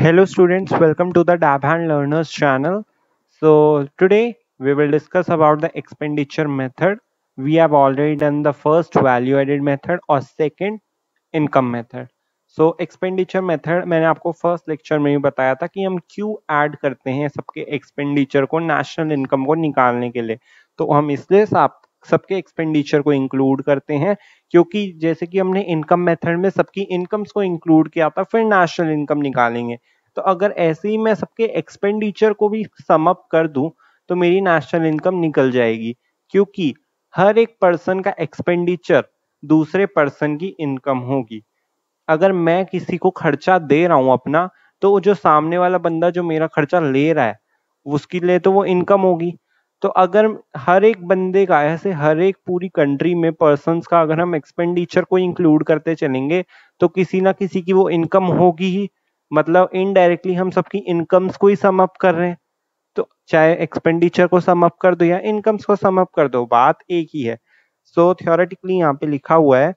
Hello students, welcome to the Dabhan Learners channel. So today we will discuss about the expenditure method. We have already done the first value added method और second income method. So expenditure method मैंने आपको first lecture में ही बताया था कि हम क्यों add करते हैं सबके एक्सपेंडिचर को नेशनल इनकम को निकालने के लिए। तो हम इसलिए सबके एक्सपेंडिचर को इंक्लूड करते हैं क्योंकि जैसे कि हमने इनकम मेथड में सबकी इनकम्स को इंक्लूड किया था, फिर नेशनल इनकम निकालेंगे। तो अगर ऐसे ही मैं सबके एक्सपेंडिचर को भी सम अप कर दूं तो मेरी नेशनल इनकम निकल जाएगी, क्योंकि हर एक पर्सन का एक्सपेंडिचर दूसरे पर्सन की इनकम होगी। अगर मैं किसी को खर्चा दे रहा हूं अपना, तो जो सामने वाला बंदा जो मेरा खर्चा ले रहा है उसके लिए तो वो इनकम होगी। तो अगर हर एक बंदे का ऐसे हर एक पूरी कंट्री में पर्सन्स का अगर हम एक्सपेंडिचर को इंक्लूड करते चलेंगे तो किसी ना किसी की वो इनकम होगी ही। मतलब इनडायरेक्टली हम सबकी इनकम्स को ही सम अप कर रहे हैं। तो चाहे एक्सपेंडिचर को सम अप कर दो या इनकम्स को सम अप कर दो, बात एक ही है। सो थ्योरेटिकली यहाँ पे लिखा हुआ है,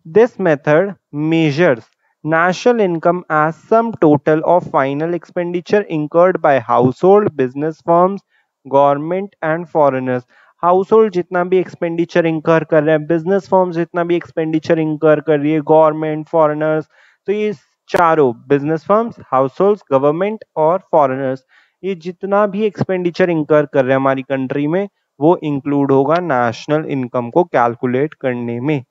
this method measures national income as sum total of final expenditure incurred by household, business firms, government and foreigners. Household जितना भी एक्सपेंडिचर इंकर कर रहे हैं, बिजनेस फर्म्स जितना भी एक्सपेंडिचर इंकर कर रही है, गवर्नमेंट, फॉरेनर्स, तो ये चारों बिजनेस फर्म्स, हाउसहोल्ड्स, गवर्नमेंट और फॉरेनर्स, ये जितना भी एक्सपेंडिचर इंकर कर रहे हैं हमारी कंट्री में, वो इंक्लूड होगा नेशनल इनकम को कैलकुलेट करने में।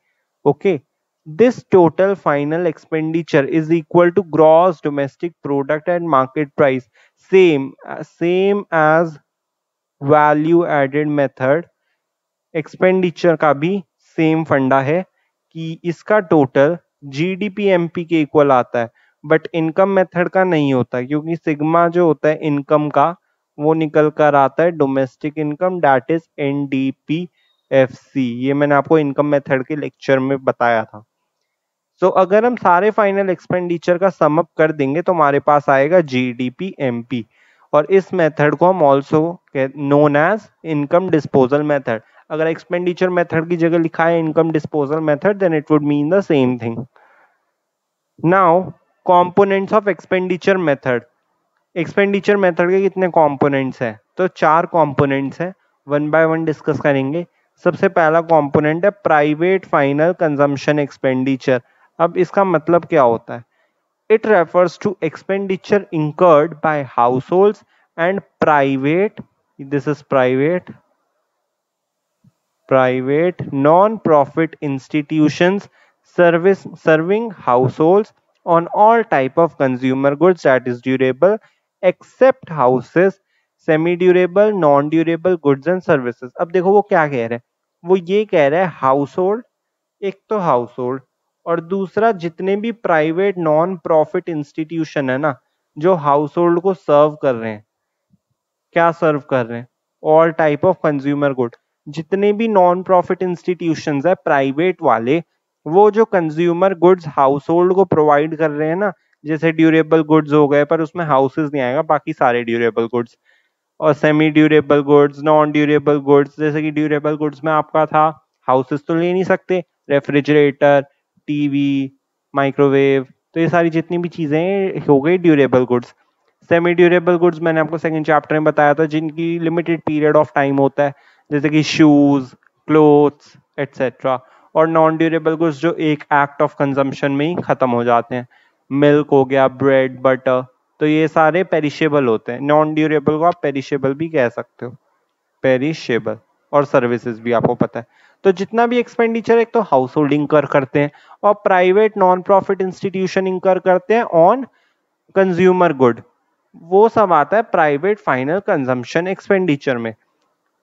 Okay, this total final expenditure is equal to gross domestic product and market price, same as value added method। Expenditure का भी सेम फंडा है कि इसका टोटल जीडीपी एमपी के इक्वल आता है, बट इनकम मेथड का नहीं होता, क्योंकि सिग्मा जो होता है इनकम का वो निकल कर आता है domestic income, that is NDPFC. ये मैंने आपको इनकम मेथड के लेक्चर में बताया था। तो अगर हम सारे फाइनल एक्सपेंडिचर का सम अप कर देंगे तो हमारे पास आएगा जीडीपी एमपी, और इस मेथड को हम also known as income disposal method. अगर एक्सपेंडिचर मेथड की जगह लिखा है income disposal method, then it would mean the same thing. Now components of expenditure method. Expenditure method के कितने कंपोनेंट्स हैं? तो 4 कंपोनेंट्स हैं, वन बाय वन डिस्कस करेंगे। सबसे पहला कंपोनेंट है प्राइवेट फाइनल कंजम्पशन एक्सपेंडिचर। अब इसका मतलब क्या होता है? It refers to expenditure incurred by households and this is private non-profit institutions serving households on all type of consumer goods, that is durable, except houses, semi-durable, non-durable goods and services। अब देखो वो क्या कह रहे हैं, वो ये कह रहा है हाउसहोल्ड, एक तो हाउसहोल्ड, और दूसरा जितने भी प्राइवेट नॉन प्रॉफिट इंस्टीट्यूशन है ना, जो हाउसहोल्ड को सर्व कर रहे हैं। क्या सर्व कर रहे हैं? All type of consumer good. जितने भी नॉन प्रॉफिट इंस्टीट्यूशंस है प्राइवेट वाले, वो जो कंज्यूमर गुड्स हाउस होल्ड को प्रोवाइड कर रहे हैं ना, जैसे ड्यूरेबल गुड्स हो गए, पर उसमें हाउसेस नहीं आएगा, बाकी सारे ड्यूरेबल गुड्स, और semi durable goods, non durable goods. जैसे कि ड्यूरेबल गुड्स में आपका था, हाउसेस तो ले नहीं सकते, रेफ्रिजरेटर, टीवी, माइक्रोवेव, तो ये सारी जितनी भी चीजें हो गई durable goods. Semi durable goods मैंने आपको सेकंड चैप्टर में बताया था, जिनकी लिमिटेड पीरियड ऑफ टाइम होता है, जैसे कि शूज, क्लोथ्स एटसेट्रा। और नॉन ड्यूरेबल गुड्स जो एक एक्ट ऑफ कंजम्पशन में ही खत्म हो जाते हैं, मिल्क हो गया, ब्रेड, बटर, तो ये सारे पेरिशेबल होते हैं। नॉन ड्यूरेबल को आप पेरिशेबल भी कह सकते हो, पेरिशेबल। और सर्विसेज भी आपको पता है। तो जितना भी एक्सपेंडिचर एक तो हाउस होल्ड इंकर करते हैं, और प्राइवेट नॉन प्रॉफिट इंस्टीट्यूशन इंकर करते हैं ऑन कंज्यूमर गुड, वो सब आता है प्राइवेट फाइनल कंजम्पशन एक्सपेंडिचर में।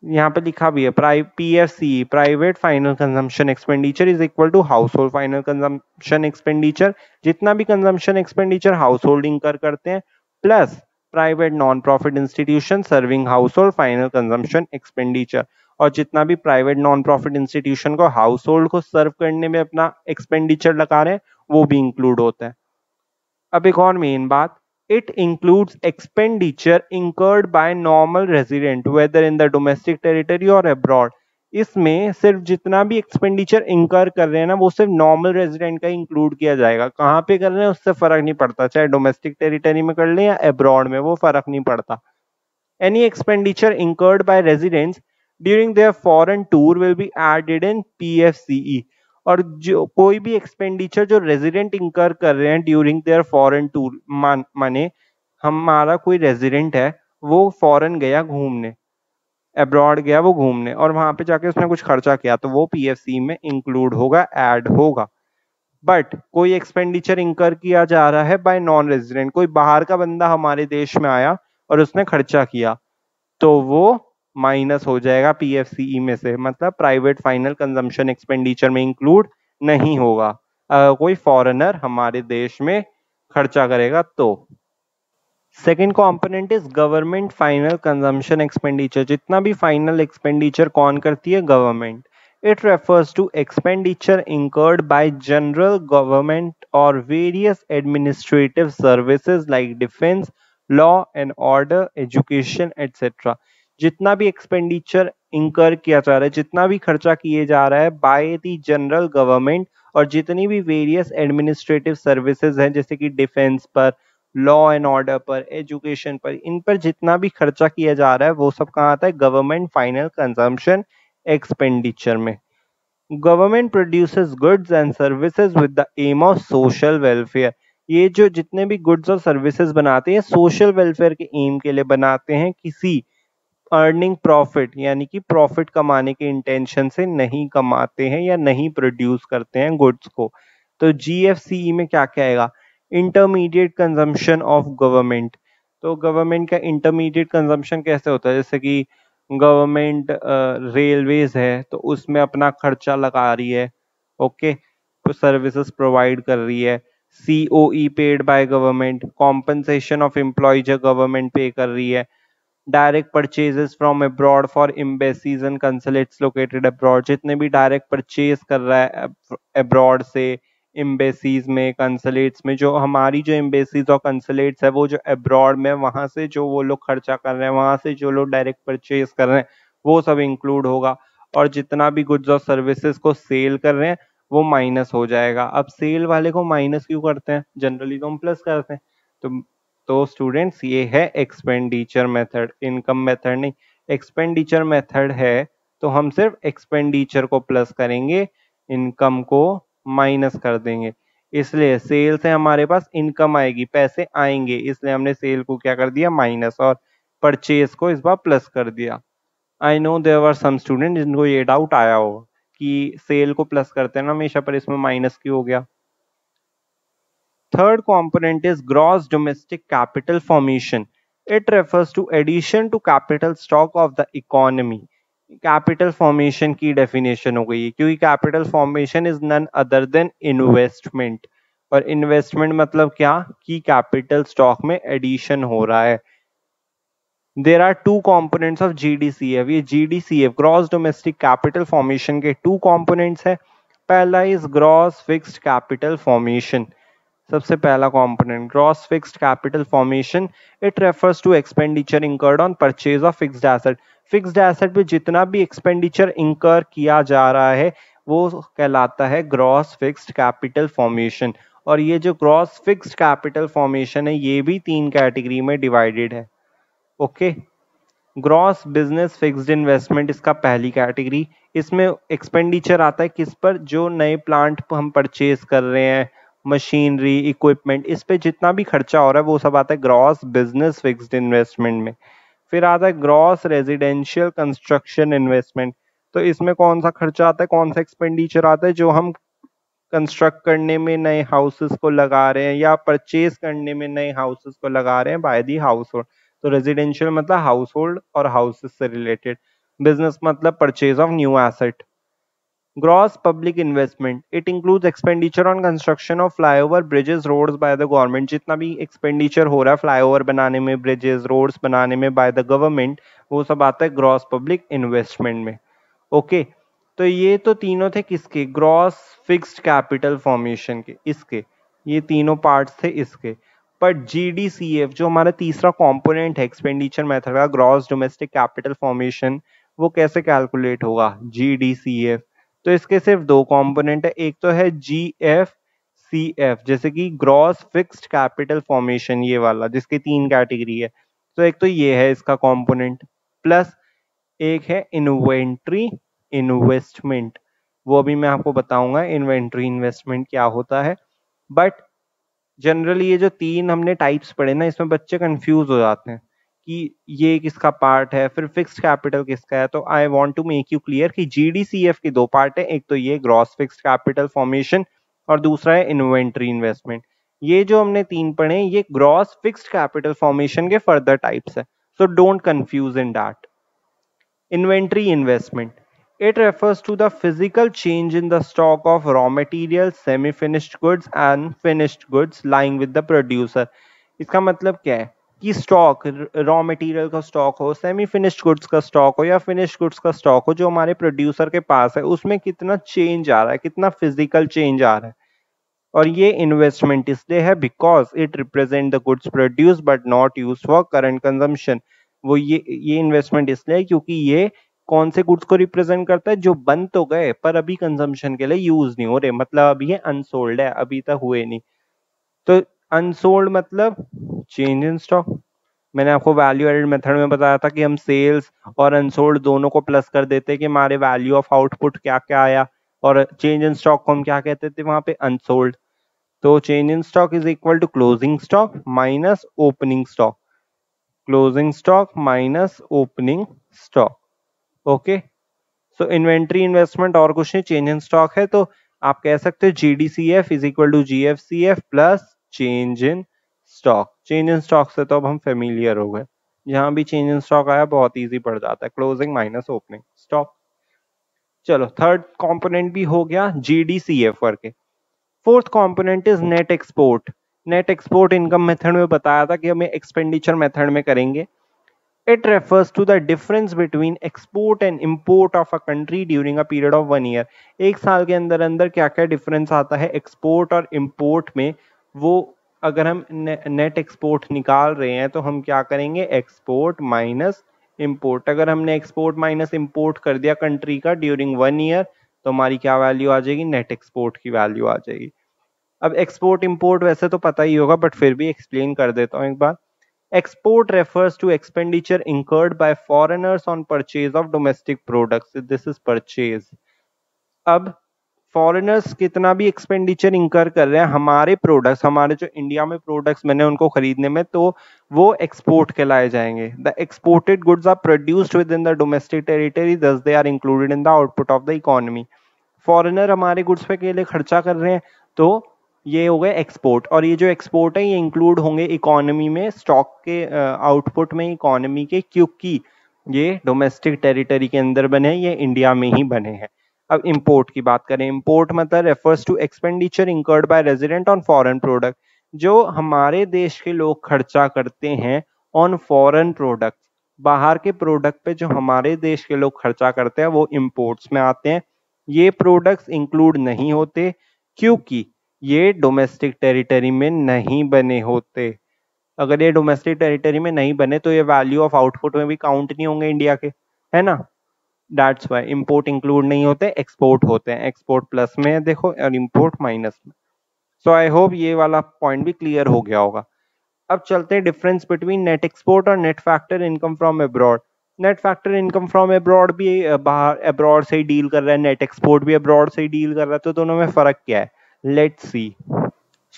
यहाँ पे लिखा भी है PFC, private final consumption expenditure is equal to household final consumption expenditure. जितना भी consumption expenditure household incur करते हैं, plus private non profit institution serving household final consumption expenditure. और जितना भी प्राइवेट नॉन प्रॉफिट इंस्टीट्यूशन को household को serve करने में अपना एक्सपेंडिचर लगा रहे हैं, वो भी इंक्लूड होता है। अब एक और मेन बात, it includes expenditure incurred by normal resident whether in the domestic territory or abroad। इसमें सिर्फ जितना भी एक्सपेंडिचर इंकर कर रहे हैं ना, वो सिर्फ नॉर्मल रेजिडेंट का इंक्लूड किया जाएगा। कहाँ पे कर रहे हैं उससे फर्क नहीं पड़ता, चाहे डोमेस्टिक टेरिटरी में कर ले या अब्रॉड में, वो फर्क नहीं पड़ता। Any expenditure incurred by residents during their foreign tour will be added in PFCE। और जो कोई भी एक्सपेंडिचर जो रेजिडेंट इंकर कर रहे हैं ड्यूरिंग देयर फॉरेन टूर, माने हमारा कोई रेजिडेंट है, वो फॉरेन गया घूमने, अब्रॉड गया वो घूमने, और वहां पे जाके उसने कुछ खर्चा किया, तो वो PFC में इंक्लूड होगा, ऐड होगा। बट कोई एक्सपेंडिचर इंकर किया जा रहा है बाय नॉन रेजिडेंट, कोई बाहर का बंदा हमारे देश में आया और उसने खर्चा किया, तो वो माइनस हो जाएगा PFCE में से, मतलब प्राइवेट फाइनल कंजम्पशन एक्सपेंडिचर में इंक्लूड नहीं होगा अगर कोई फॉरेनर हमारे देश में खर्चा करेगा तो। Second component is government final consumption expenditure. जितना भी फाइनल एक्सपेंडिचर कौन करती है? Government. It refers to expenditure incurred by general government और various administrative services like defence, law and order, education etcetera. जितना भी एक्सपेंडिचर इंकर किया जा रहा है, जितना भी खर्चा किए जा रहा है बाय द जनरल गवर्नमेंट, और जितनी भी वेरियस एडमिनिस्ट्रेटिव सर्विसेज हैं जैसे कि डिफेंस पर, लॉ एंड ऑर्डर पर, एजुकेशन पर, इन पर जितना भी खर्चा किया जा रहा है वो सब कहाँ आता है? गवर्नमेंट फाइनल कंजम्पशन एक्सपेंडिचर में। Government produces goods and services with the aim of social welfare. ये जो जितने भी गुड्स और सर्विसेज बनाते हैं सोशल वेलफेयर के एम के लिए बनाते हैं, किसी अर्निंग प्रॉफिट यानी कि प्रॉफिट कमाने के इंटेंशन से नहीं कमाते हैं या नहीं प्रोड्यूस करते हैं गुड्स को। तो GFCE में क्या क्या आएगा? Intermediate consumption of government. तो गवर्नमेंट का इंटरमीडिएट कंजम्पशन कैसे होता है? जैसे कि गवर्नमेंट रेलवेज है तो उसमें अपना खर्चा लगा रही है, ओके, तो सर्विसेज प्रोवाइड कर रही है। COE paid by government, compensation of employ जो गवर्नमेंट पे कर रही है। Direct purchases from abroad for embassies and consulates located abroad. जितने भी डायरेक्ट परचेज कर रहा है अब्रॉड से, एम्बेसीज में, कंसुलेट्स में, जो हमारी जो एम्बेसीज और कंसुलेट्स है वो जो अब्रॉड में, वहां से जो वो लोग खर्चा कर रहे हैं, वहां से जो लोग डायरेक्ट परचेज कर रहे हैं, वो सब इंक्लूड होगा। और जितना भी गुड्स और सर्विसेज को सेल कर रहे हैं वो माइनस हो जाएगा। अब सेल वाले को माइनस क्यों करते हैं? जनरली तो हम प्लस करते हैं। तो स्टूडेंट्स ये है एक्सपेंडिचर मेथड, इनकम मेथड नहीं। एक्सपेंडिचर मेथड है तो हम सिर्फ एक्सपेंडिचर को प्लस करेंगे, इनकम को माइनस कर देंगे। इसलिए सेल से हमारे पास इनकम आएगी, पैसे आएंगे, इसलिए हमने सेल को क्या कर दिया? माइनस, और परचेज को इस बार प्लस कर दिया। I know there were some student जिनको ये डाउट आया होगा कि सेल को प्लस करते हैं ना हमेशा, पर इसमें माइनस क्यों हो गया? Third component is gross domestic capital formation. It refers to addition to capital stock of the economy. Capital formation की डेफिनेशन हो गई है, क्योंकि capital formation is none other than investment. और इन्वेस्टमेंट मतलब क्या? कि कैपिटल स्टॉक में एडिशन हो रहा है। There are two components of GDCF। ये GDCF gross domestic capital formation के टू कॉम्पोनेंट्स है। पहला is gross fixed capital formation. सबसे पहला component gross fixed capital formation. It refers to expenditure incurred on purchase of fixed asset. Fixed asset पे जितना भी expenditure इंकर किया जा रहा है वो कहलाता है ग्रॉस फिक्स्ड कैपिटल फॉर्मेशन। और ये जो ग्रॉस फिक्स्ड कैपिटल फॉर्मेशन है ये भी 3 कैटेगरी में डिवाइडेड है, okay. Gross business fixed investment इसका पहली कैटेगरी। इसमें एक्सपेंडिचर आता है किस पर? जो नए प्लांट हम परचेज कर रहे हैं, मशीनरी, इक्विपमेंट, इस पे जितना भी खर्चा हो रहा है वो सब आता है ग्रॉस बिजनेस फिक्स्ड इन्वेस्टमेंट में। फिर आता है ग्रॉस रेजिडेंशियल कंस्ट्रक्शन इन्वेस्टमेंट। तो इसमें कौन सा खर्चा आता है, कौन सा एक्सपेंडिचर आता है? जो हम कंस्ट्रक्ट करने में नए हाउसेस को लगा रहे हैं या परचेज करने में नए हाउसेस को लगा रहे हैं बाय दी हाउस होल्ड। तो रेजिडेंशियल मतलब हाउस होल्ड और हाउसेस से रिलेटेड, बिजनेस मतलब purchase of new asset. Gross public investment. It includes expenditure on construction of flyover, bridges, roads by the government. जितना भी expenditure हो रहा है flyover बनाने में, bridges, roads बनाने में by the government, वो सब आता है gross public investment में, ओके। तो ये तो तीनों थे किसके? ग्रॉस फिक्स्ड कैपिटल फॉर्मेशन के, इसके ये तीनों पार्ट्स थे इसके। पर GDCF जो हमारा तीसरा कंपोनेंट है एक्सपेंडिचर मेथड का, ग्रॉस डोमेस्टिक कैपिटल फॉर्मेशन, वो कैसे कैलकुलेट होगा, GDCF। तो इसके सिर्फ दो कंपोनेंट है, एक तो है GFCF जैसे कि ग्रॉस फिक्स्ड कैपिटल फॉर्मेशन, ये वाला जिसकी 3 कैटेगरी है। तो एक तो ये है इसका कंपोनेंट, प्लस एक है इन्वेंट्री इन्वेस्टमेंट। वो अभी मैं आपको बताऊंगा इन्वेंट्री इन्वेस्टमेंट क्या होता है। बट जनरली ये जो 3 हमने टाइप्स पढ़े ना, इसमें बच्चे कंफ्यूज हो जाते हैं कि ये किसका पार्ट है, फिर फिक्स्ड कैपिटल किसका है। तो I want to make you clear कि GDCF के 2 पार्ट है, एक तो ये ग्रॉस फिक्स्ड कैपिटल फॉर्मेशन और दूसरा है इन्वेंट्री इन्वेस्टमेंट। ये जो हमने 3 पढ़े ये ग्रॉस फिक्स्ड कैपिटल फॉर्मेशन के फर्दर टाइप्स है, so don't confuse in that. Inventory investment. It refers to the physical change in the stock of raw materials, semi-finished goods and finished goods lying with the producer. इसका मतलब क्या है कि stock, raw material का stock हो, semi finished goods का stock हो या फिनिश्ड गुड्स का स्टॉक हो, जो हमारे प्रोड्यूसर के पास है, उसमें कितना चेंज आ रहा है, कितना फिजिकल चेंज आ रहा है। और ये इन्वेस्टमेंट इसलिए है because it represent the goods produce but not use for current consumption. वो ये इन्वेस्टमेंट इसलिए क्योंकि ये कौन से गुड्स को रिप्रेजेंट करता है, जो बन तो गए पर अभी कंजम्पशन के लिए यूज नहीं हो रहे, मतलब अभी ये अनसोल्ड है, अभी तक हुए नहीं। तो अनसोल्ड मतलब चेंज इन स्टॉक। मैंने आपको वैल्यू एडेड मेथड में बताया था कि हम सेल्स और अनसोल्ड दोनों को प्लस कर देते कि हमारे वैल्यू ऑफ आउटपुट क्या क्या आया, और चेंज इन स्टॉक को हम क्या कहते थे वहां पे, अनसोल्ड। तो change in stock is equal to closing stock minus opening stock, closing stock minus opening stock. Okay, so inventory investment और कुछ नहीं, चेंज इन स्टॉक है। तो आप कह सकते हो GDCF is equal to GFCF plus change in stock. Change in stock से तो अब हम फेमिलियर हो गए, जहां भी चेंज इन स्टॉक आया बहुत इजी पड़ जाता है, क्लोजिंग माइनस ओपनिंग स्टॉक। चलो थर्ड कंपोनेंट भी हो गया GDCF करके। Fourth component is net export. Net export income method में बताया था कि हमें एक्सपेंडिचर मेथड में करेंगे। It refers to the difference between export and import of a country during a period of 1 year. एक साल के अंदर अंदर क्या क्या डिफरेंस आता है एक्सपोर्ट और इम्पोर्ट में, वो अगर हम नेट एक्सपोर्ट निकाल रहे हैं तो हम क्या करेंगे, एक्सपोर्ट माइनस इम्पोर्ट। अगर हमने एक्सपोर्ट माइनस इम्पोर्ट कर दिया कंट्री का ड्यूरिंग 1 ईयर, तो हमारी क्या वैल्यू आ जाएगी, नेट एक्सपोर्ट की वैल्यू आ जाएगी। अब एक्सपोर्ट इम्पोर्ट वैसे तो पता ही होगा, बट फिर भी एक्सप्लेन कर देता हूँ एक बार। Export refers to expenditure incurred by foreigners on purchase of domestic products. This is purchase. अब फॉरेनर्स कितना भी एक्सपेंडिचर इंकर कर रहे हैं हमारे प्रोडक्ट्स, हमारे जो इंडिया में प्रोडक्ट्स बने उनको खरीदने में, तो वो एक्सपोर्ट कहलाए जाएंगे। The exported goods are produced within the domestic territory, thus they are included in the output of the economy. Foreigner हमारे गुड्स पे के लिए खर्चा कर रहे हैं, तो ये हो गए एक्सपोर्ट, और ये जो एक्सपोर्ट है ये इंक्लूड होंगे इकोनॉमी में, स्टॉक के आउटपुट में इकोनॉमी के, क्योंकि ये डोमेस्टिक टेरिटरी के अंदर बने हैं, ये इंडिया में ही बने हैं। अब इंपोर्ट की बात करें, इंपोर्ट मतलब refers to expenditure incurred by resident on foreign product, जो हमारे देश के लोग खर्चा करते हैं ऑन फॉरेन प्रोडक्ट, बाहर के प्रोडक्ट पे जो हमारे देश के लोग खर्चा करते हैं वो इंपोर्ट्स में आते हैं। ये प्रोडक्ट्स इंक्लूड नहीं होते क्योंकि ये डोमेस्टिक टेरिटरी में नहीं बने होते। अगर ये डोमेस्टिक टेरिटरी में नहीं बने तो ये वैल्यू ऑफ आउटपुट में भी काउंट नहीं होंगे इंडिया के, है ना। दैट्स वाई इंपोर्ट इंक्लूड नहीं होते, एक्सपोर्ट होते हैं। एक्सपोर्ट प्लस में है देखो, और इंपोर्ट माइनस में। सो आई होप ये वाला पॉइंट भी क्लियर हो गया होगा। अब चलते हैं डिफरेंस बिटवीन नेट एक्सपोर्ट और net factor income from abroad. Net factor income from abroad भी बाहर अब्रॉड से ही डील कर रहा है, नेट एक्सपोर्ट भी अब्रॉड से ही डील कर रहा है, तो दोनों में फर्क क्या है, let's see.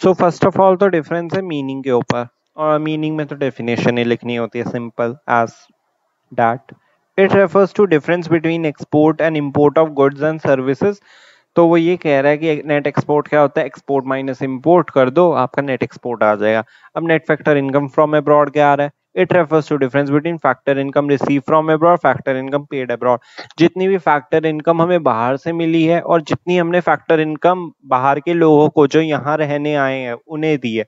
So first of all तो डिफरेंस है मीनिंग के ऊपर, और मीनिंग में तो डेफिनेशन ही लिखनी होती है, simple as that. It refers to difference between export and import of goods and services. तो वो ये कह रहा है कि नेट एक्सपोर्ट क्या होता है, एक्सपोर्ट माइनस इंपोर्ट कर दो आपका नेट एक्सपोर्ट आ जाएगा। अब net factor income from abroad क्या आ रहा है, it refers to difference between factor income receive from abroad, factor income paid abroad. जितनी भी फैक्टर इनकम हमें बाहर से मिली है और जितनी हमने फैक्टर इनकम बाहर के लोगों को जो यहाँ रहने आए हैं उन्हें दी है,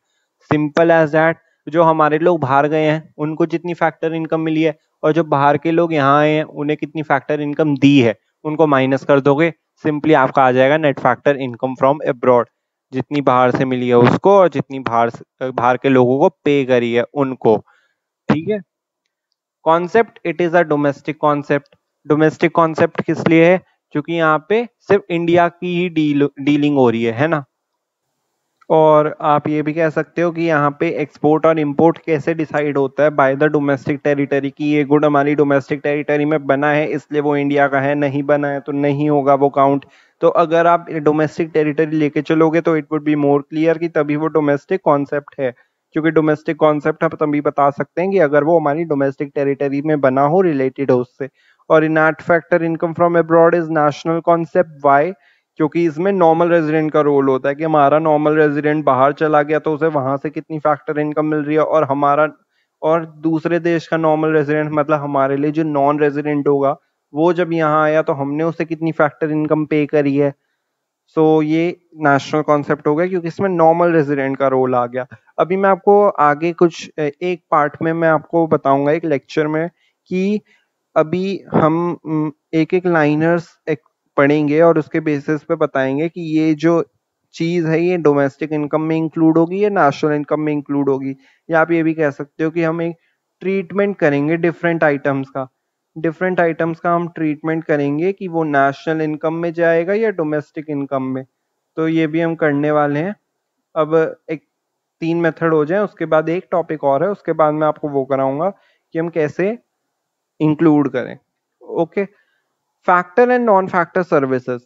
सिंपल एज दैट। जो हमारे लोग बाहर गए हैं उनको जितनी फैक्टर इनकम मिली है, और जो बाहर के लोग यहाँ आए हैं उन्हें कितनी फैक्टर इनकम दी है, उनको माइनस कर दोगे, सिंपली आपका आ जाएगा net factor income from abroad. जितनी बाहर से मिली है उसको, और जितनी बाहर के लोगों को पे करी है उनको, ठीक है। Concept, it is a domestic concept. Domestic concept किस लिए है? क्योंकि यहाँ पे सिर्फ इंडिया की ही डीलिंग हो रही है ना। और आप ये भी कह सकते हो कि यहाँ पे एक्सपोर्ट और इंपोर्ट कैसे डिसाइड होता है? बाय द डोमेस्टिक टेरिटरी, की ये गुड हमारी डोमेस्टिक टेरिटरी में बना है इसलिए वो इंडिया का है, नहीं बना है तो नहीं होगा वो काउंट। तो अगर आप डोमेस्टिक टेरिटरी लेके चलोगे तो it would be more clear कि तभी वो डोमेस्टिक कॉन्सेप्ट है। क्योंकि डोमेस्टिक कॉन्सेप्ट हम तभी बता सकते हैं कि अगर वो हमारी डोमेस्टिक टेरिटरी में बना हो, रिलेटेड हो उससे। और in that factor income from abroad is national concept. Why? क्योंकि इसमें नॉर्मल रेजिडेंट का रोल होता है कि हमारा नॉर्मल रेजिडेंट बाहर चला गया तो उसे वहां से कितनी फैक्टर इनकम मिल रही है, और हमारा और दूसरे देश का नॉर्मल रेजिडेंट मतलब हमारे लिए जो नॉन रेजिडेंट होगा वो जब यहाँ आया तो हमने उसे कितनी फैक्टर इनकम पे करी है। सो ये नेशनल कॉन्सेप्ट हो गया क्योंकि इसमें नॉर्मल रेजिडेंट का रोल आ गया। अभी मैं आपको आगे कुछ एक पार्ट में मैं आपको बताऊंगा एक लेक्चर में कि अभी हम एक एक लाइनर्स पढ़ेंगे और उसके बेसिस पे बताएंगे कि ये जो चीज है ये डोमेस्टिक इनकम में इंक्लूड होगी या नेशनल इनकम में इंक्लूड होगी। या आप ये भी कह सकते हो कि हम एक ट्रीटमेंट करेंगे डिफरेंट आइटम्स का हम ट्रीटमेंट करेंगे कि वो नेशनल इनकम में जाएगा या डोमेस्टिक इनकम में। तो ये भी हम करने वाले हैं। अब एक 3 मेथड हो जाए उसके बाद एक टॉपिक और है, उसके बाद मैं आपको वो कराऊंगा कि हम कैसे इंक्लूड करें। Okay. Factor and non factor services.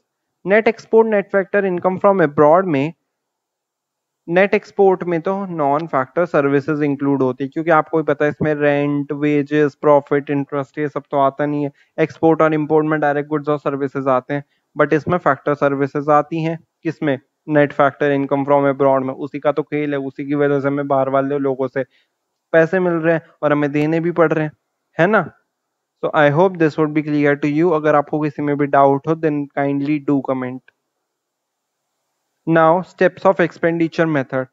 Net export net factor income from abroad में नेट एक्सपोर्ट में तो नॉन फैक्टर सर्विसेज इंक्लूड होती है क्योंकि आपको भी पता है इसमें रेंट, वेजेस, प्रॉफिट, इंटरेस्ट ये सब तो आता नहीं है। एक्सपोर्ट और इंपोर्ट में डायरेक्ट गुड्स और सर्विसेज आते हैं, बट इसमें फैक्टर सर्विसेज आती हैं। किसमें? Net factor income from abroad में। उसी का तो खेल है, उसी की वजह से हमें बाहर वाले लोगों से पैसे मिल रहे हैं और हमें देने भी पड़ रहे हैं, है ना। So I hope this would be clear to you. अगर आपको किसी में भी डाउट हो then kindly do comment. Now steps of expenditure method.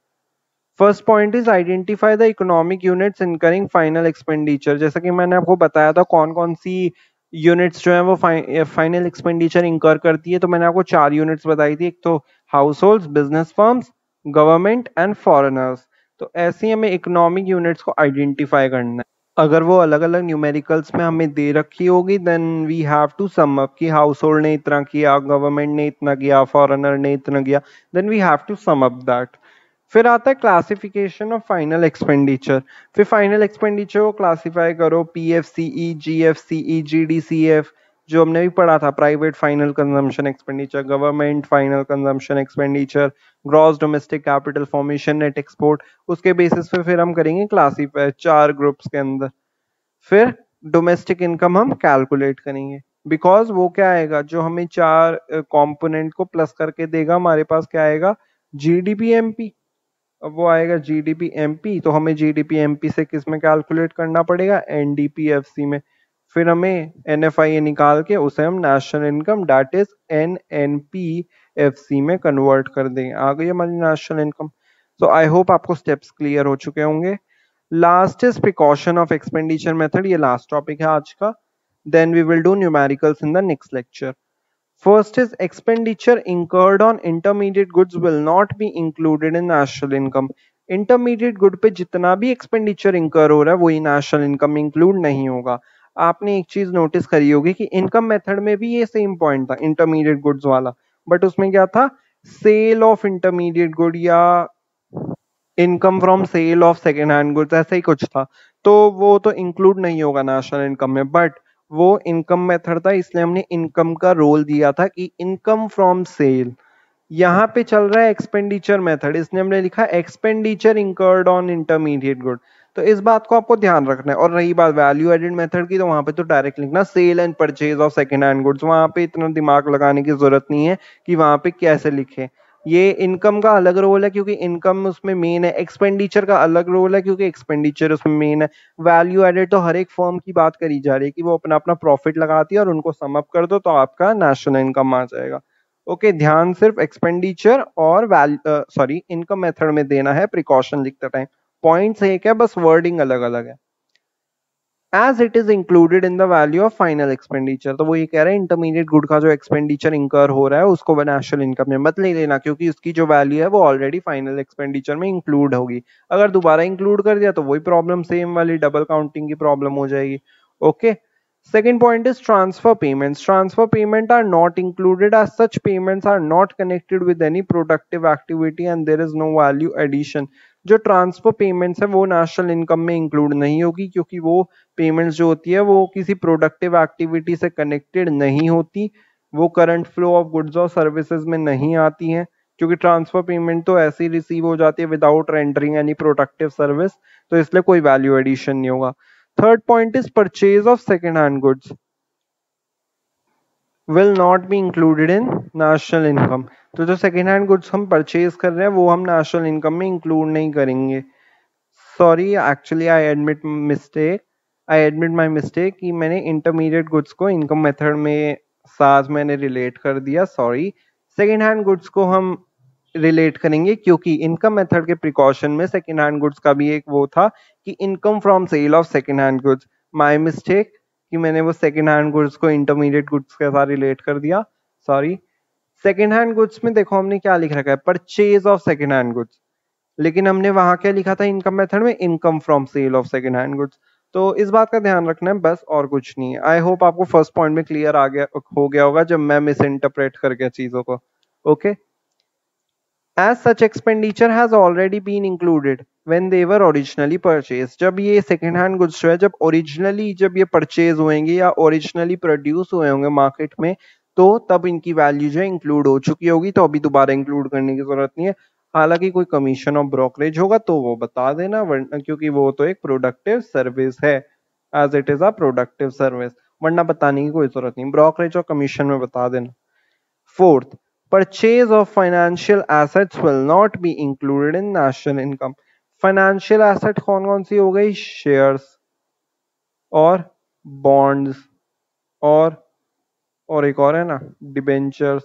First point is identify the economic units incurring final expenditure. जैसा कि मैंने आपको बताया था कौन कौन सी यूनिट्स जो है वो फाइनल एक्सपेंडिचर इंकर करती है। तो मैंने आपको 4 यूनिट्स बताई थी, एक तो house hold, business firms, government and foreigners. तो ऐसी हमें इकोनॉमिक यूनिट्स को आइडेंटिफाई करना है। अगर वो अलग अलग न्यूमेरिकल्स में हमें दे रखी होगी then we have to sum up कि हाउस होल्ड ने इतना किया, गवर्नमेंट ने इतना किया, फॉरेनर ने इतना किया, then we have to sum up that. फिर आता है क्लासिफिकेशन ऑफ फाइनल एक्सपेंडिचर। फिर फाइनल एक्सपेंडिचर को क्लासिफाई करो, पीएफसीई, जीएफसीई, जीडीसीएफ, जो हमने भी पढ़ा था, private final consumption expenditure, government final consumption expenditure, gross domestic capital formation, net export. उसके बेसिस पे फिर हम करेंगे क्लासिफाई 4 ग्रुप्स के अंदर। फिर डोमेस्टिक इनकम हम कैलकुलेट करेंगे, बिकॉज वो क्या आएगा, जो हमें 4 कंपोनेंट को प्लस करके देगा, हमारे पास क्या आएगा, जीडीपी एमपी। अब वो आएगा जीडीपी एमपी, तो हमें जीडीपी एमपी से किस में कैलकुलेट करना पड़ेगा, एनडीपीएफसी में। फिर हमें एनएफआई निकाल के उसे हम national income that is NNPFC में कन्वर्ट कर देंगे। आ गई हमारी national income. So I hope आपको स्टेप्स क्लियर हो चुके होंगे। Last is precaution of expenditure method, ये लास्ट टॉपिक है आज का। Then we will do numericals in the next lecture. First is expenditure incurred on intermediate goods will not be included in national income. Intermediate good पे जितना भी expenditure incur हो रहा है वही national income include नहीं होगा। आपने एक चीज नोटिस करी होगी कि इनकम मेथड में भी ये सेम पॉइंट था, इंटरमीडिएट गुड्स वाला, बट उसमें क्या था, सेल ऑफ इंटरमीडिएट गुड या income from sale of second hand goods, ऐसा ही कुछ था। तो वो तो इंक्लूड नहीं होगा नेशनल इनकम में, बट वो इनकम मेथड था इसलिए हमने इनकम का रोल दिया था कि इनकम फ्रॉम सेल। यहाँ पे चल रहा है एक्सपेंडिचर मेथड, इसने हमने लिखा expenditure incurred on intermediate good. तो इस बात को आपको ध्यान रखना है। और रही बात वैल्यू एडेड मेथड की, तो वहां पे तो डायरेक्ट लिखना sale and purchase of second hand goods, वहां पे इतना दिमाग लगाने की जरूरत नहीं है कि वहां पे कैसे लिखे। ये इनकम का अलग रोल है क्योंकि इनकम उसमें मेन है, एक्सपेंडिचर का अलग रोल है क्योंकि एक्सपेंडिचर उसमें मेन है। वैल्यू एडेड तो हर एक फर्म की बात करी जा रही है कि वो अपना अपना प्रॉफिट लगाती है और उनको सम अप कर दो तो आपका नेशनल इनकम आ जाएगा। ओके, ध्यान सिर्फ एक्सपेंडिचर और इनकम मेथड में देना है प्रिकॉशन लिखते टाइम। पॉइंट्स एक है, बस वर्डिंग अलग अलग है। As it is included in the value of final expenditure, तो वो ये कह रहे हैं इंटरमीडिएट गुड का जो एक्सपेंडिचर इंकर हो रहा है उसको नेशनल इनकम में मत ले लेना क्योंकि उसकी जो वैल्यू है वो ऑलरेडी फाइनल एक्सपेंडिचर में इंक्लूड होगी। अगर दोबारा इंक्लूड कर दिया तो वही प्रॉब्लम सेम वाली डबल काउंटिंग की प्रॉब्लम हो जाएगी। Okay, Second point is transfer payments. Transfer payment are not included as such payments are not connected with any productive activity and there is no value addition. जो transfer payments है वो national income में include नहीं होगी क्योंकि वो payments जो होती है वो किसी प्रोडक्टिव एक्टिविटी से कनेक्टेड नहीं होती, वो करंट फ्लो ऑफ गुड्स और सर्विसेज में नहीं आती हैं क्योंकि ट्रांसफर पेमेंट तो ऐसे ही रिसीव हो जाती है without rendering any productive service, तो इसलिए कोई वैल्यू एडिशन नहीं होगा. Third point is purchase of second-hand goods will not be included in national income. तो जो सेकेंड हैंड गुड्स हम परचेज कर रहे हैं वो हम नेशनल इनकम में इंक्लूड नहीं करेंगे. Sorry, actually I admit my mistake कि मैंने इंटरमीडिएट गुड्स को इनकम मेथड में साथ मैंने रिलेट कर दिया. सॉरी, सेकेंड हैंड गुड्स को हम रिलेट करेंगे क्योंकि इनकम मेथड के प्रिकॉशन में सेकेंड हैंड गुड्स का भी एक वो था कि income from sale of second hand goods. My mistake कि मैंने वो सेकेंड हैंड गुड्स को इंटरमीडिएट गुड्स के साथ रिलेट कर दिया. सॉरी. सेकेंड हैंड गुड्स में देखो हमने क्या लिख रखा है, purchase of second hand goods, लेकिन हमने वहां क्या लिखा था इनकम मेथड में, income from sale of second hand goods. तो इस बात का ध्यान रखना है बस, और कुछ नहीं है. आई होप आपको फर्स्ट पॉइंट में क्लियर आ गया हो गया होगा जब मैं मिस इंटरप्रेट कर गया चीजों को. Okay. As such expenditure has already been included when they were originally purchased. जब ये सेकेंड हैंड गुड्स जो है जब ये परचेज होंगे या ओरिजिनली प्रोड्यूस हुए होंगे मार्केट में, तो तब इनकी वैल्यू जो है इंक्लूड हो चुकी होगी, तो अभी दोबारा इंक्लूड करने की जरूरत नहीं है. हालांकि कोई कमीशन और ब्रोकरेज होगा तो वो बता देना, क्योंकि वो तो एक प्रोडक्टिव सर्विस है, as it is a productive service, वरना बताने की कोई जरूरत नहीं, ब्रोकरेज और कमीशन में बता देना. Fourth, purchase of financial assets will not be included in national income. Financial asset कौन कौन सी हो गई? शेयर्स और बॉन्ड्स और एक और है ना, डिबेंचर्स.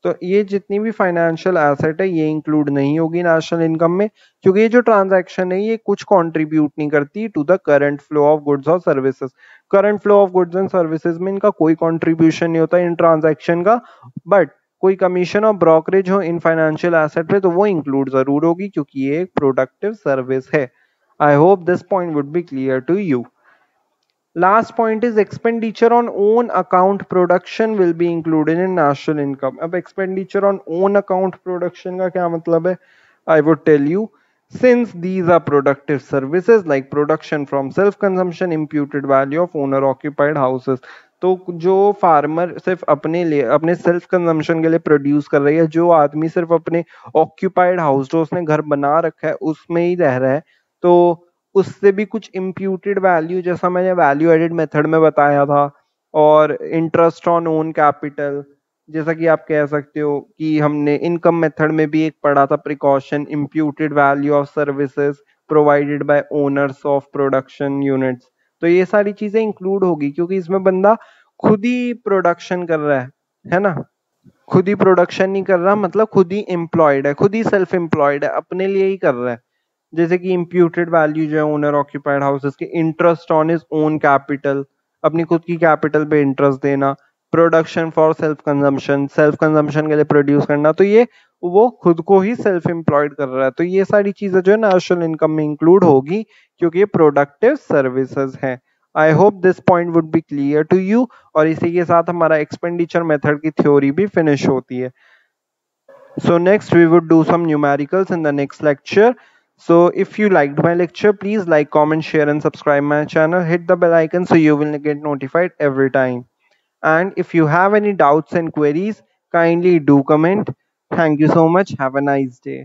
तो ये जितनी भी फाइनेंशियल एसेट है ये इंक्लूड नहीं होगी नेशनल इनकम में क्योंकि ये जो ट्रांजैक्शन है ये कुछ कंट्रीब्यूट नहीं करती to the current flow of goods और services. Current flow of goods and services में इनका कोई कंट्रीब्यूशन नहीं होता इन ट्रांजैक्शन का, बट कोई कमीशन और ब्रोकरेज हो इन फाइनेंशियल एसेट पे तो वो इंक्लूड जरूर होगी क्योंकि ये एक प्रोडक्टिव सर्विस है. I hope this point would be clear to you. Last point is expenditure on own account production will be included in national income. अब expenditure on own account production का क्या मतलब है? I would tell you, since these are productive services like production from self-consumption, imputed value of owner-occupied houses. तो जो farmer सिर्फ अपने लिए अपने सेल्फ कंजम्पशन के लिए प्रोड्यूस कर रही है, जो आदमी सिर्फ अपने ऑक्यूपाइड हाउस जो उसने घर बना रखा है उसमें ही रह रहा है, तो उससे भी कुछ इम्प्यूटेड वैल्यू जैसा मैंने वैल्यू एडेड मेथड में बताया था, और इंटरेस्ट ऑन ओन कैपिटल, जैसा कि आप कह सकते हो कि हमने इनकम मेथड में भी एक पढ़ा था precaution, imputed value of services provided by owners of production units. तो ये सारी चीजें इंक्लूड होगी क्योंकि इसमें बंदा खुद ही प्रोडक्शन कर रहा है ना. खुद ही प्रोडक्शन नहीं कर रहा मतलब खुद ही एम्प्लॉयड है, खुद ही सेल्फ एम्प्लॉयड है, अपने लिए ही कर रहा है. जैसे कि इम्प्यूटेड वैल्यू जो है ओनर ऑक्यूपाइड हाउसेस के, interest on his own capital, अपनी खुद की कैपिटल पे इंटरेस्ट देना, प्रोडक्शन फॉर सेल्फ कंजम्पशन के लिए प्रोड्यूस करना, तो ये वो खुद को ही सेल्फ एम्प्लॉयड कर रहा है. तो ये सारी चीजें जो है नेशनल इनकम में इंक्लूड होगी क्योंकि ये प्रोडक्टिव सर्विसेज है. I hope this point would be clear to you. और इसी के साथ हमारा एक्सपेंडिचर मेथड की थ्योरी भी फिनिश होती है. So next we would do some numericals in the next lecture. So if you liked my lecture, please like, comment, share and subscribe my channel. Hit the bell icon so you will get notified every time. And if you have any doubts and queries, kindly do comment. Thank you so much. Have a nice day.